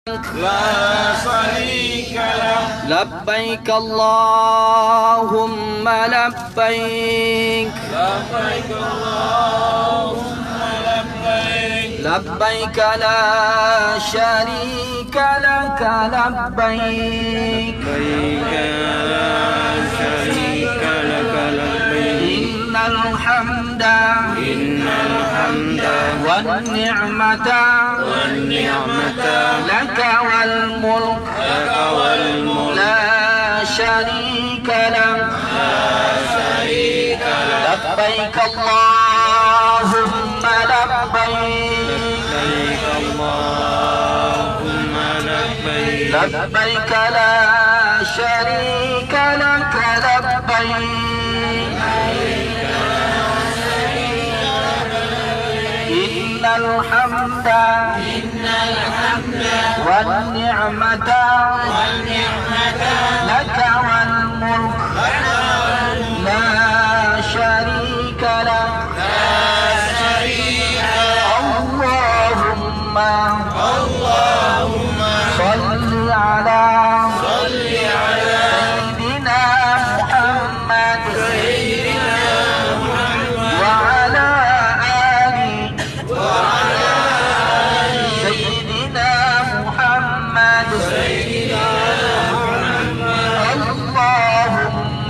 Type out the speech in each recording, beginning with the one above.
لا شريك له. لبيك اللهم لبيك. لبيك اللهم لبيك. لبيك لا شريك لك لبيك. لبيك لا شريك لك لبيك. إن الحمد والنعمة لك والملك لا شريك لك. لبيك اللهم لبيك. لبيك لا شريك لك لبيك. إن الحمد والنعمة لك والملك لا شريك لك. اللهم صل على سيدنا محمد وعلى آل سيدنا محمد. اللهم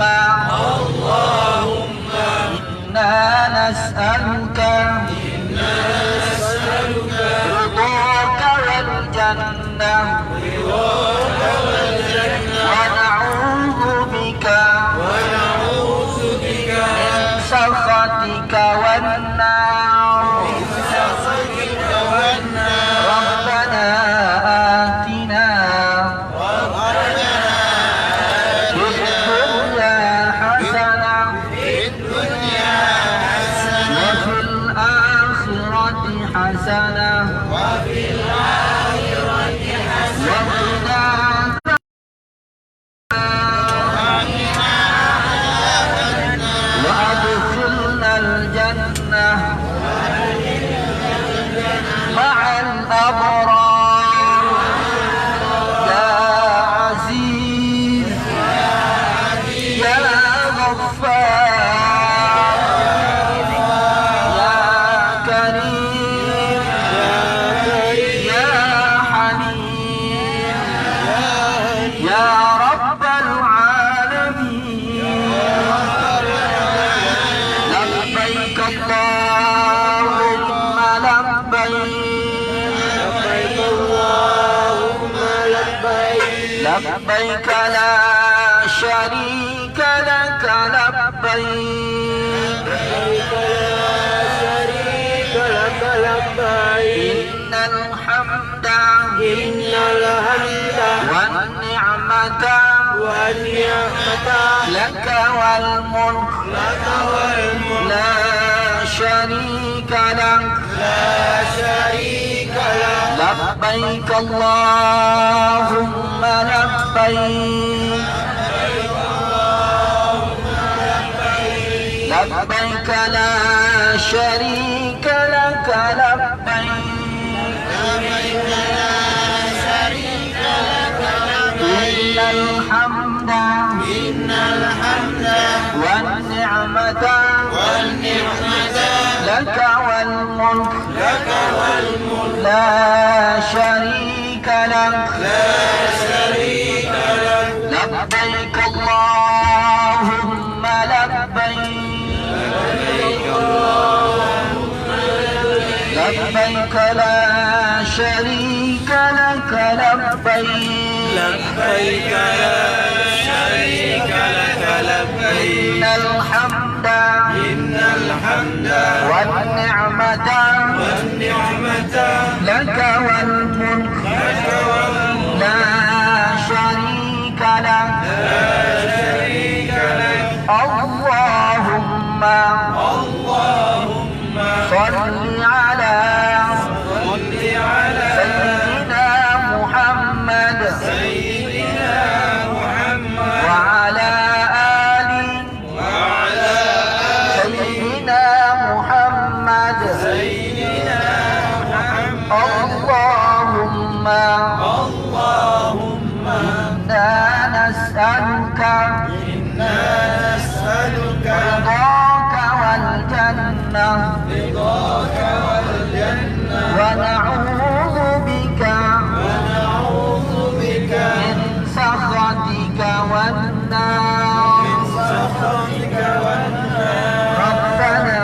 إنا نسألك رضاك والجنة ونعوذ بك من سخطك والنار. ربنا آتنا في الدنيا حسنة وفي الآخرة حسنة وقنا وأدخلنا الجنة مع الأبرار. يا عزيز يا غفار يا كريم يا حليم يا رب العالمين. لبيك اللهم لبيك. لبيك لا شريك لك لبيك. إن الحمد والنعمة لك والملك لا شريك لك. لبيك اللهم لبيك. لبيك لا شريك لك لبيك. إن الحمد والنعمة لك والملك لا شريك لك. لبيك اللهم لبيك. لبيك لا شريك لك لبيك. لبيك لا شريك لك لبيك. إن الحمد والنعمة لك والملك لا شريك لك. اللهم صل على سيدنا محمد وعلى آل سيدنا محمد. الله اللهم إنا نسألك إنا نسألك رضاك والجنة رضاك والجنة ونعوذ بك ونعوذ بك من سخطك والنار سخطك والنار ربنا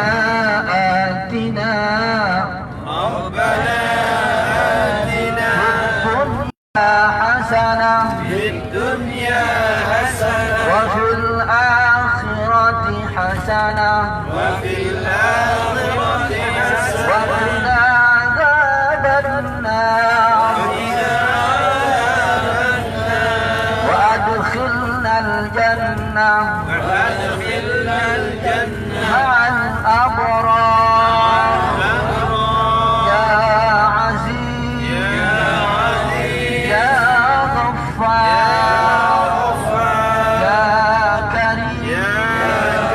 آتنا ربنا آتنا حسنة في الدنيا حسنة وفي الآخرة حسنة وفي الآخرة حسنة وقنا عذاب النار وأدخلنا الجنة وأدخلنا الجنة مع الأبرار يا عزيز يا غفار يا كريم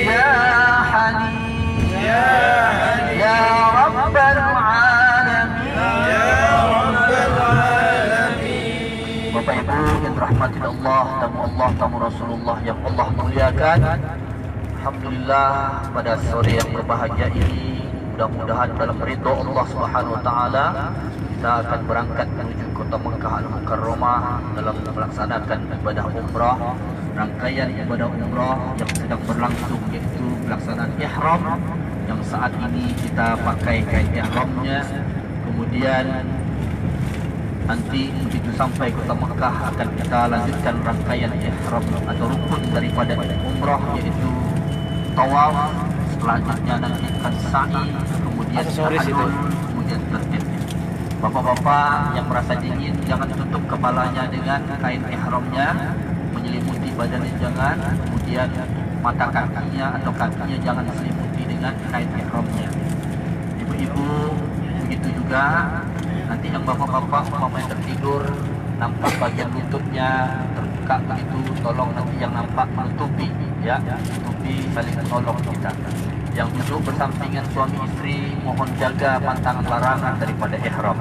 يا حنين يا رب العالمين. Bapak Ibu yang dirahmati Allah, tamu Rasulullah yang Allah muliakan. Alhamdulillah pada sore yang berbahagia ini, mudah-mudahan dalam ridha Allah Subhanahu wa taala kita akan berangkat menuju kota Mekah Al-Mukarramah dalam melaksanakan ibadah umrah, rangkaian ibadah umrah yang sedang berlangsung, yaitu pelaksanaan ihram yang saat ini kita pakai kain ihramnya. Kemudian nanti begitu sampai kota Mekah akan kita lanjutkan rangkaian ihram atau rukun daripada umrah, yaitu tawaf. Selanjutnya nanti akan sa'i, kemudian tahallul, kemudian tertib. Bapak-bapak yang merasa dingin, jangan tutup kepalanya dengan kain ihramnya, menyelimuti badannya jangan, kemudian mata kakinya atau kakinya jangan diselimuti dengan kain ihramnya. Ibu-ibu begitu juga. Nanti yang bapak-bapak umpamanya tertidur, nampak bagian lututnya terbuka begitu, tolong nanti yang nampak menutupi, ya, tutupi, saling menolong kita. Yang duduk bersampingan suami istri, mohon jaga pantangan larangan daripada ihram,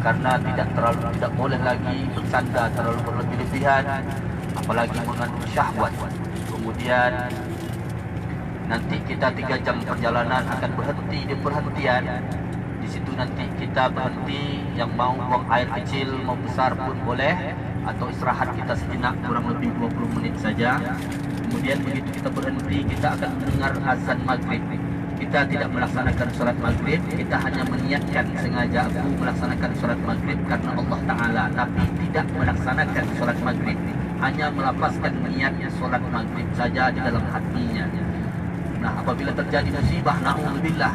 karena tidak boleh lagi bersandar terlalu berlebih-lebihan, apalagi mengandung syahwat. Kemudian nanti kita 3 jam perjalanan akan berhenti di perhentian. Di situ nanti kita berhenti, yang mau buang air kecil mau besar pun boleh, atau istirahat kita sejenak kurang lebih 20 menit saja. Kemudian begitu kita berhenti, kita akan mendengar azan maghrib. Kita tidak melaksanakan sholat maghrib, kita hanya meniatkan sengaja aku melaksanakan sholat maghrib karena Allah Ta'ala, tapi tidak melaksanakan sholat maghrib, hanya melafazkan niatnya sholat maghrib saja di dalam hatinya. Nah, apabila terjadi musibah, na'udzubillah,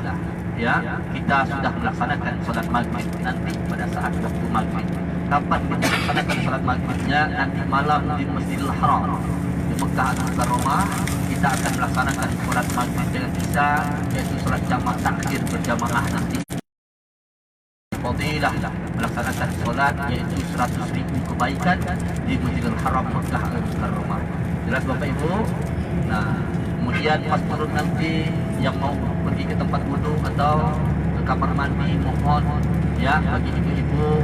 ya, kita sudah melaksanakan sholat maghrib nanti pada saat waktu maghrib. Kapan kita melaksanakan sholat maghribnya? Nanti malam di Masjidil Haram di Mekah Al-Mukarramah. Kita akan melaksanakan sholat maghrib dengan isya, yaitu sholat jamaah takbir berjamaah nanti. Fadilah melaksanakan sholat, yaitu 100.000 kebaikan di Masjidil Haram Mekah Al-Mukarramah. Jelas Bapak Ibu? Nah, kemudian pas turun nanti yang mau pergi ke tempat wudu atau ke kamar mandi, mohon ya bagi ibu-ibu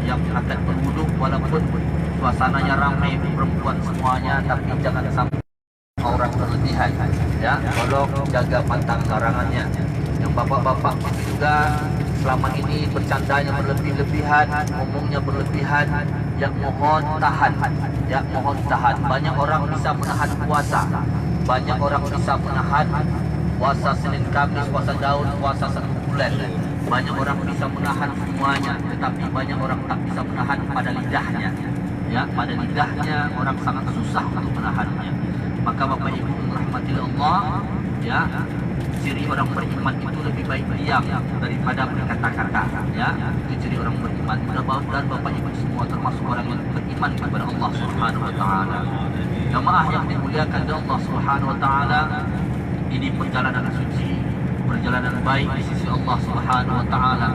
yang akan berwudu, walaupun suasananya ramai perempuan semuanya, tapi jangan sampai aurat berlebihan, ya, tolong jaga pantang larangannya. Yang bapak-bapak juga selama ini bercandanya berlebih-lebihan, ngomongnya berlebihan, yang mohon tahan, ya, mohon tahan. Banyak orang bisa menahan puasa, banyak orang bisa menahan puasa Senin Kamis, puasa Daud, puasa 1 bulan. Banyak orang bisa menahan semuanya, tetapi banyak orang tak bisa menahan pada lidahnya. Ya, pada lidahnya orang sangat susah untuk menahannya. Maka Bapak Ibu rahmati Allah, ya, ciri orang beriman itu lebih baik diam daripada berkata-kata, ya. Itu ciri orang beriman. Mudah-mudahan Bapak Ibu semua termasuk orang yang beriman kepada Allah Subhanahu wa taala. Jamaah yang dimuliakan oleh Allah Subhanahu wa taala, ini perjalanan suci, perjalanan baik di sisi Allah Subhanahu wa taala,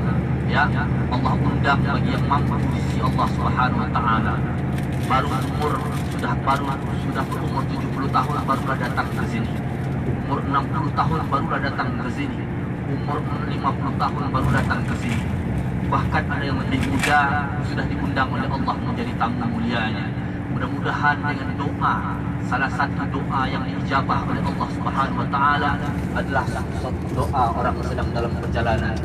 ya. Allah undang bagi yang mampu di sisi Allah Subhanahu wa taala. Sudah berumur 70 tahun barulah datang ke sini. Umur 60 tahun barulah datang ke sini. Umur 50 tahun baru datang ke sini. Bahkan ada yang lebih muda sudah diundang oleh Allah menjadi tamu mulianya. Mudah-mudahan dengan doa, salah satu doa yang diijabah oleh Allah Subhanahu wa taala adalah satu doa orang sedang dalam perjalanan.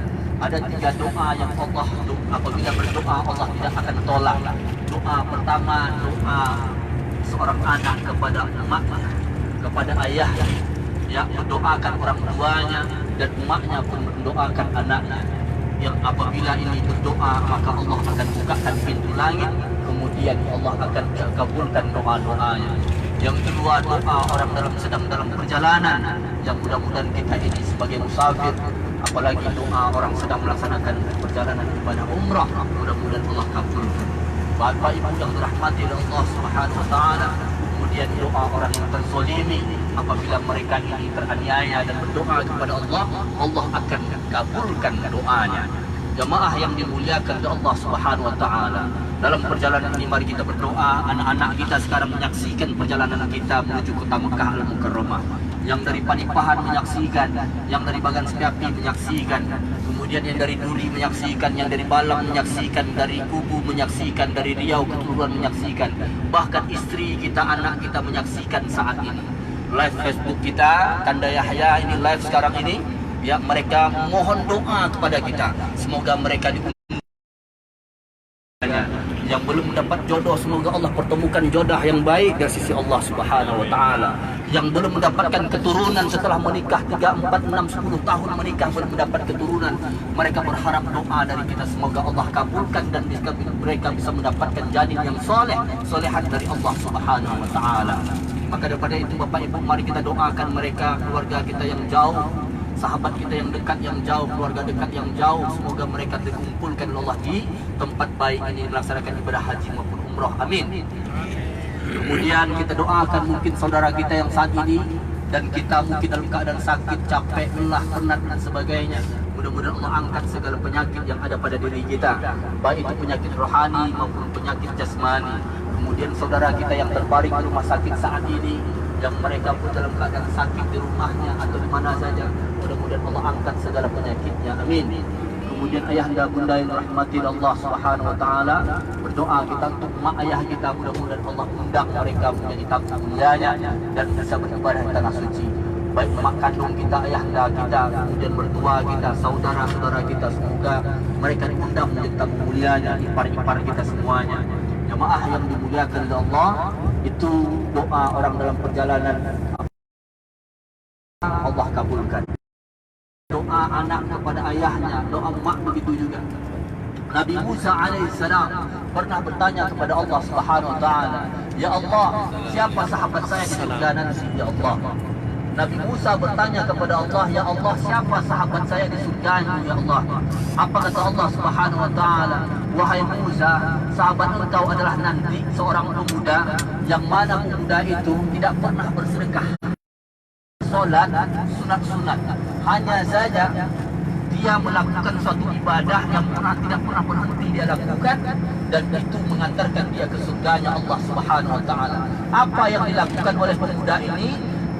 Ada 3 doa yang Allah apabila berdoa Allah tidak akan tolak. Doa pertama, doa seorang anak kepada emaknya, kepada ayahnya, yang mendoakan orang tuanya, dan emaknya pun mendoakan anaknya. Yang apabila ini berdoa maka Allah akan bukakan pintu langit, kemudian Allah akan kabulkan doa-doanya. Yang kedua, doa orang sedang dalam perjalanan, yang mudah-mudahan kita ini sebagai musafir, apalagi doa orang sedang melaksanakan perjalanan ibadah umrah, mudah-mudahan Allah kabulkan. Bapak Ibu yang dirahmati oleh Allah Subhanahu wa taala, kemudian doa orang yang terzalimi, apabila mereka ini teraniaya dan berdoa kepada Allah, Allah akan kabulkan doanya. Jemaah yang dimuliakan oleh Allah Subhanahu wa taala, dalam perjalanan ini mari kita berdoa. Anak-anak kita sekarang menyaksikan perjalanan kita menuju kota Mekah Al-Mukarramah. Yang dari Panipahan menyaksikan, yang dari Bagan Sekapi menyaksikan, kemudian yang dari Duri menyaksikan, yang dari Balang menyaksikan, dari Kubu menyaksikan, dari Riau Keturunan menyaksikan, bahkan istri kita, anak kita menyaksikan saat ini. Live Facebook kita, Tanda Yahya ini live sekarang ini, ya, mereka mohon doa kepada kita, semoga mereka yang belum mendapat jodoh, semoga Allah pertemukan jodoh yang baik dari sisi Allah Subhanahu wa taala. Yang belum mendapatkan keturunan setelah menikah 3, 4, 6, 10 tahun menikah belum mendapat keturunan, mereka berharap doa dari kita, semoga Allah kabulkan dan mereka bisa mendapatkan janin yang soleh, solehan dari Allah Subhanahu wa taala. Maka daripada itu Bapak Ibu, mari kita doakan mereka, keluarga kita yang jauh, sahabat kita yang dekat yang jauh, keluarga dekat yang jauh, semoga mereka dikumpulkan oleh Allah di tempat baik ini melaksanakan ibadah haji maupun umrah. Amin. Kemudian kita doakan mungkin saudara kita yang saat ini dan kita mungkin dalam keadaan sakit, capek, lelah, penat dan sebagainya. Mudah-mudahan Allah angkat segala penyakit yang ada pada diri kita, baik itu penyakit rohani maupun penyakit jasmani. Kemudian saudara kita yang terbaring di rumah sakit saat ini, yang mereka pun dalam keadaan sakit di rumahnya atau di mana saja, mudah-mudahan Allah angkat segala penyakitnya. Amin. Kemudian ayahanda bunda yang dirahmati Allah Subhanahu wa taala, berdoa kita untuk mak ayah kita, mudah-mudahan Allah undang mereka menjadi tamu mulianya dan bisa beribadah di tanah suci. Baik mak kandung kita, ayahanda kita, kemudian mertua kita, saudara-saudara kita, semoga mereka diundang menjadi tamu mulianya, ipar-ipar kita semuanya. Jemaah yang dimuliakan oleh Allah, itu doa orang dalam perjalanan Allah kabulkan. Doa anak kepada ayahnya, doa mak begitu juga. Nabi Musa alaihissalam pernah bertanya kepada Allah Subhanahu wa taala, "Ya Allah, siapa sahabat saya di surga nanti, ya Allah?" Nabi Musa bertanya kepada Allah, "Ya Allah, siapa sahabat saya di surga, ya Allah?" Apa kata Allah Subhanahu wa taala? "Wahai Musa, sahabat engkau adalah nanti seorang pemuda yang mana pemuda itu tidak pernah bersedekah, solat, sunat-sunat. Hanya saja dia melakukan suatu ibadah yang tidak pernah berhenti dia lakukan, dan itu mengantarkan dia ke surganya Allah Subhanahu wa taala." Apa yang dilakukan oleh pemuda ini?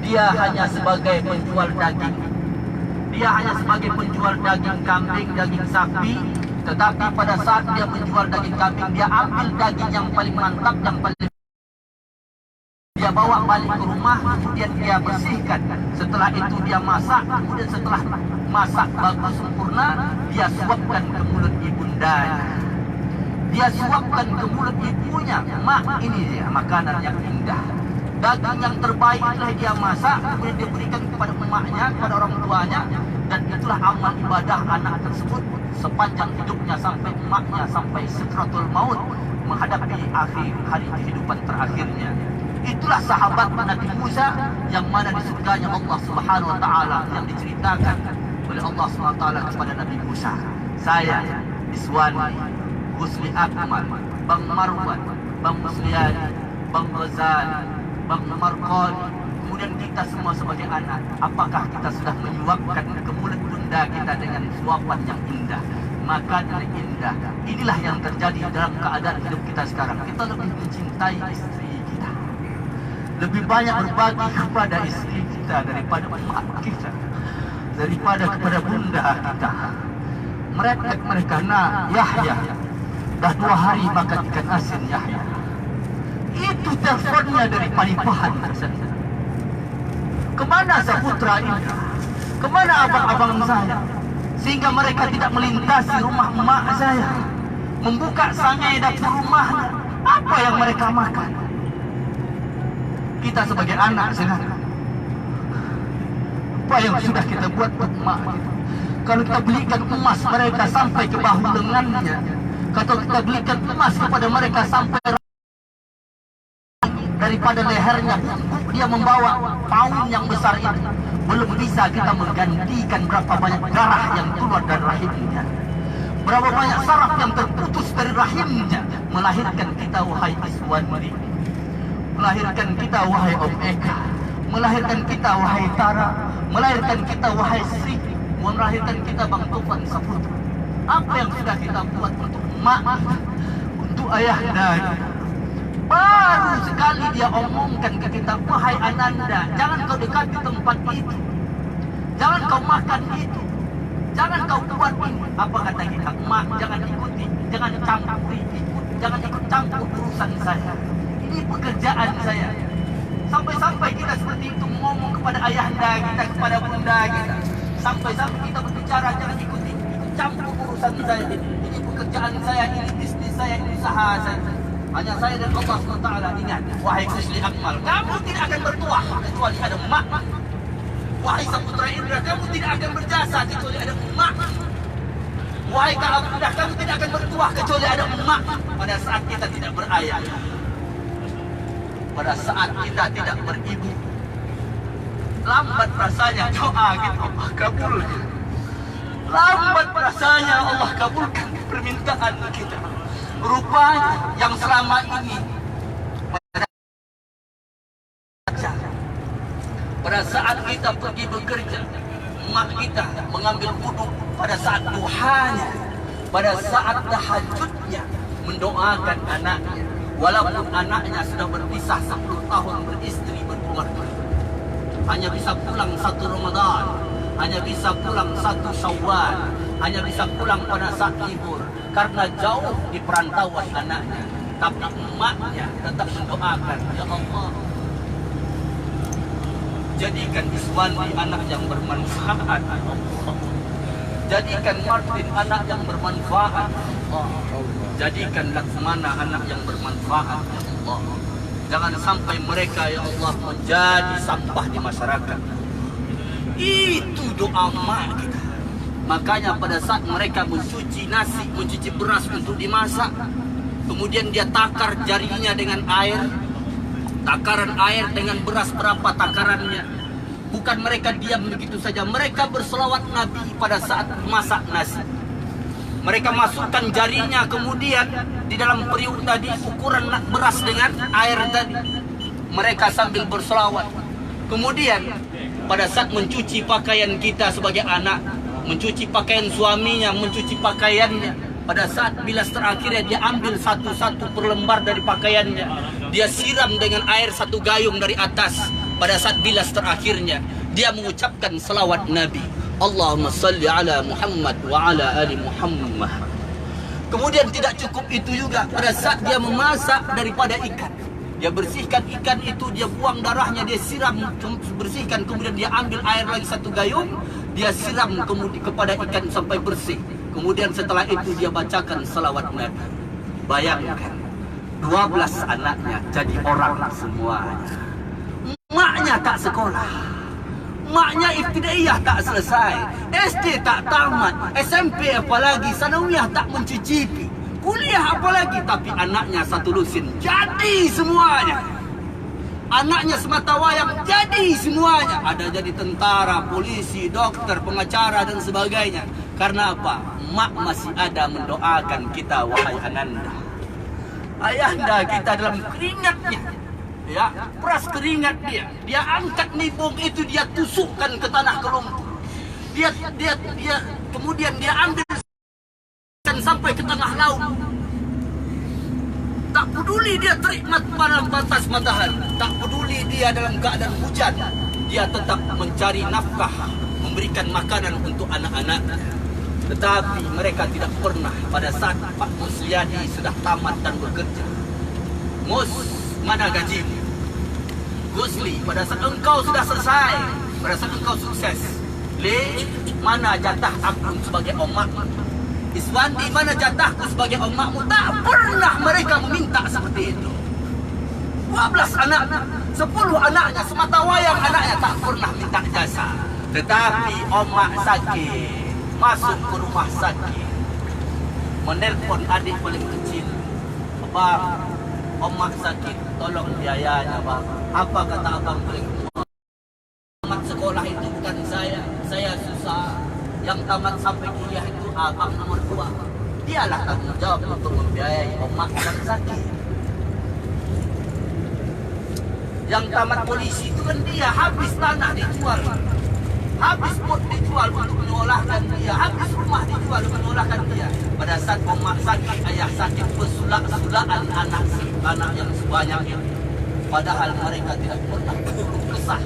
Dia hanya sebagai penjual daging. Dia hanya sebagai penjual daging kambing, daging sapi. Tetapi pada saat dia menjual daging kambing, dia ambil daging yang paling mantap, yang paling dia bawa balik ke rumah, kemudian dia bersihkan. Setelah itu dia masak, kemudian setelah masak bagus sempurna, dia suapkan ke mulut ibundanya. Dia suapkan ke mulut ibunya. "Mak, ini dia makanan yang indah. Daging yang terbaik itulah dia masak, kemudian dia berikan kepada emaknya, kepada orang tuanya, dan itulah amal ibadah anak tersebut sepanjang hidupnya sampai emaknya, sampai sakratul maut, menghadapi akhir hari kehidupan terakhirnya." Itulah sahabat Nabi Musa yang mana di surganya Allah Subhanahu wa taala, yang diceritakan oleh Allah Subhanahu wa taala kepada Nabi Musa. "Saya, Iswani, Husni Akmal, Bang Marwan, Bang Musliani, Bang Ghazali, Bang Marqani, kemudian kita semua sebagai anak, apakah kita sudah menyuapkan ke mulut bunda kita dengan suapan yang indah, makanan yang indah?" Inilah yang terjadi dalam keadaan hidup kita sekarang. Kita lebih mencintai istri kita, lebih banyak berbagi kepada istri kita daripada emak kita, daripada kepada bunda kita. mereka nak Yahya dah 2 hari makan ikan asin Yahya. Itu teleponnya dari Panipahan. Kemana Saputra Indra? Kemana abang-abang saya? Sehingga mereka tidak melintasi rumah emak saya, membuka sangai dapur rumahnya. Apa yang mereka makan? Kita sebagai anak sekarang, apa yang sudah kita buat untuk emak kita? Kalau kita belikan emas mereka sampai ke bahu lengannya, kalau kita belikan emas kepada mereka sampai daripada lehernya, dia membawa paun yang besar itu, belum bisa kita menggantikan berapa banyak darah yang keluar dari rahimnya, berapa banyak saraf yang terputus dari rahimnya, melahirkan kita wahai Iswandi, melahirkan kita wahai Om Eka, melahirkan kita wahai Tara, melahirkan kita wahai Sri, melahirkan kita Bang Topan Saputra. Apa yang sudah kita buat untuk emak, untuk ayahnya? Baru sekali dia omongkan ke kita, wahai Ananda, jangan kau dekati tempat itu, jangan kau makan itu, jangan kau buat ini. Apa kata kita? Emak, jangan ikuti, jangan campuri, jangan ikut campur urusan saya. Ini pekerjaan saya. Sampai-sampai kita seperti itu ngomong kepada ayahanda kita, kepada bunda kita. Sampai-sampai kita berbicara, jangan ikuti, ikut campur urusan saya. Ini pekerjaan saya, ini bisnis saya, ini usaha saya. Hanya saya dan Allah SWT. Ingat, wahai Kusli Akmal, kamu tidak akan bertuah kecuali ada emak. Wahai Saputra Indra, kamu tidak akan berjasa kecuali ada emak. Wahai Kak Abdah, kamu tidak akan bertuah kecuali ada emak. Pada saat kita tidak berayah, pada saat kita tidak beribu, lambat rasanya doa kita Allah kabulkan. Lambat rasanya Allah kabulkan permintaan kita. Rupanya yang selama ini pada saat kita pergi bekerja, emak kita mengambil wudhu pada saat duhanya, pada saat tahajudnya, mendoakan anaknya. Walaupun anaknya sudah berpisah 10 tahun beristri berkeluarga, hanya bisa pulang 1 Ramadan, hanya bisa pulang 1 Syawal, hanya bisa pulang pada saat libur karena jauh di perantauan anaknya. Tapi emaknya tetap mendoakan, ya Allah, jadikan Iswandi anak yang bermanfaat, ya Allah. Jadikan Martin anak yang bermanfaat, ya Allah. Jadikan Laksmana anak yang bermanfaat, ya Allah. Jangan sampai mereka, ya Allah, menjadi sampah di masyarakat. Itu doa emak kita. Makanya pada saat mereka mencuci nasi, mencuci beras untuk dimasak, kemudian dia takar jarinya dengan air, takaran air dengan beras berapa takarannya. Bukan mereka diam begitu saja, mereka berselawat Nabi pada saat masak nasi. Mereka masukkan jarinya kemudian di dalam periuk tadi, ukuran beras dengan air tadi. Mereka sambil berselawat. Kemudian pada saat mencuci pakaian kita sebagai anak, mencuci pakaian suaminya, mencuci pakaiannya, pada saat bilas terakhirnya dia ambil satu-satu perlembar dari pakaiannya, dia siram dengan air 1 gayung dari atas. Pada saat bilas terakhirnya dia mengucapkan selawat Nabi, Allahumma salli ala Muhammad wa ala ali Muhammad. Kemudian tidak cukup itu juga, pada saat dia memasak daripada ikan, dia bersihkan ikan itu, dia buang darahnya, dia siram, bersihkan, kemudian dia ambil air lagi 1 gayung, dia siram kemudian kepada ikan sampai bersih. Kemudian setelah itu dia bacakan selawat Nabi. Bayangkan, 12 anaknya jadi orang semuanya. Maknya tak sekolah, maknya ibtidaiyah tak selesai, SD tak tamat, SMP apalagi, sanawiyah tak mencicipi, kuliah apalagi, tapi anaknya 1 lusin jadi semuanya. Anaknya semata wayang jadi semuanya. Ada jadi tentara, polisi, dokter, pengacara dan sebagainya. Karena apa? Mak masih ada mendoakan kita, wahai Ananda. Ayahanda kita dalam keringatnya, ya, peras keringat dia angkat nibung itu, dia tusukkan ke tanah ke lumpur. Dia kemudian dia ambil sampai ke tengah laut. Tak peduli dia terik pada batas matahari, tak peduli dia dalam keadaan hujan, dia tetap mencari nafkah, memberikan makanan untuk anak-anaknya. Tetapi mereka tidak pernah pada saat Pak Musliadi sudah tamat dan bekerja. Mus, mana gajimu? Gusli, pada saat engkau sudah selesai, pada saat engkau sukses, Le, mana jatah aku sebagai omakmu? Iswandi, mana jatahku sebagai omakmu? Tak pernah mereka meminta seperti itu. 12 anak, 10 anaknya, semata wayang anaknya tak pernah minta jasa. Tetapi omak sakit, masuk ke rumah sakit, menelpon adik paling kecil, Bang, omak sakit, tolong biayanya bang. Apa kata abang paling tua? Tamat sekolah itu bukan saya susah. Yang tamat sampai kuliah itu abang nomor 2. Dialah tanggung jawab untuk membiayai omak yang sakit. Yang tamat polisi itu kan dia, habis tanah dijual, habis pot dijual untuk menolahkan dia, habis rumah dijual untuk menolahkan dia. Pada saat omak sakit, ayah sakit, bersulak-sulakan anak yang sebanyak itu. Padahal mereka tidak pernah berkeluh kesah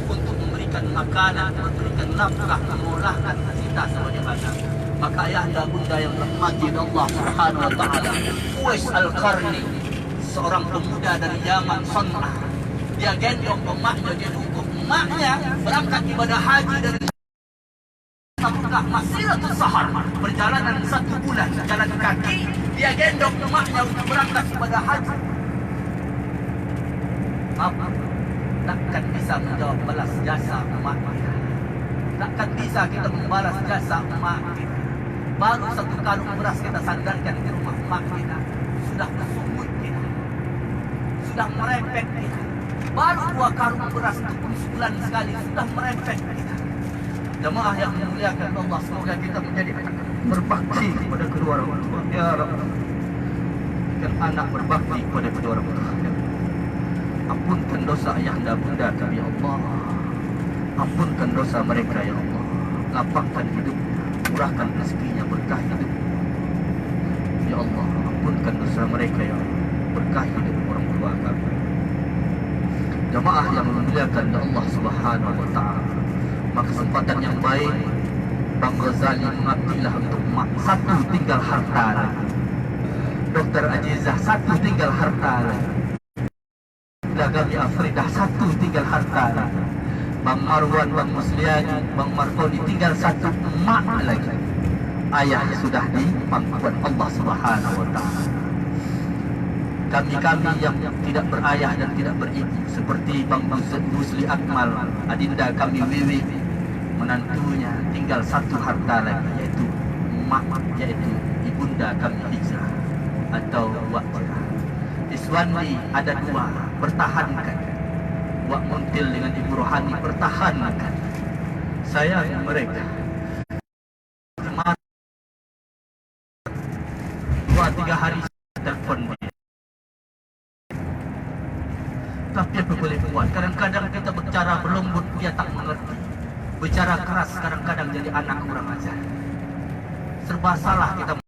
untuk memberikan makanan, memberikan nafkah, menolahkan kita sebagai anak. Maka ayahanda bunda yang rahmati Allah Subhanahu wa taala, Uwais Al-Qarni, seorang pemuda dari Yaman San'ah, dia gendong emaknya, dia dukung emaknya berangkat ibadah haji dari Mekah, Masiratul Sahar, perjalanan 1 bulan jalan kaki. Dia gendong emaknya untuk berangkat ibadah haji. Apa? Takkan bisa menjawab balas jasa emak kita. Takkan bisa kita membalas jasa emak kita. Baru 1 karung beras kita sandarkan di rumah emak kita, sudah kesumut kita, sudah merepek kita. Baru 2 karung beras untuk sebulan sekali sudah merepek kita. Jemaah yang memuliakan Allah, semoga kita menjadi anak berbakti kepada kedua orang tua. Ya Rabb, dan anak berbakti kepada kedua orang tua. Ampunkan dosa ayahanda bunda kami ya Allah. Ampunkan dosa mereka ya Allah. Lapangkan hidup, murahkan rezekinya, berkah hidup. Ya Allah, ampunkan dosa mereka ya Allah. Berkah hidup orang tua kami. Jemaah yang memuliakan Allah Subhanahu wa taala, maka kesempatan yang baik Bang Ghazali mengabdilah untuk mak. 1 tinggal harta lagi. Dr. Ajizah 1 tinggal harta lagi. Gami Afridah 1 tinggal harta lagi. Bang Marwan, Bang Musliadi, Bang Martoni tinggal 1 emak lagi. Ayah sudah di pangkuan Allah Subhanahu wa taala. Kami-kami yang tidak berayah dan tidak beribu, seperti Bang Musli Akmal, adinda kami Wiwi, menantunya tinggal 1 harta lagi, yaitu emak, yaitu ibunda kami Hijrah atau Wajrah. Iswandi ada 2, pertahankan. Wak Muntil dengan Ibu Rohani, pertahankan. Sayang mereka. 2-3 hari telepon dia. Tapi apa boleh buat? Kadang-kadang kita bicara berlembut, dia tak mengerti. Bicara keras kadang-kadang jadi anak kurang ajar. Serba salah kita.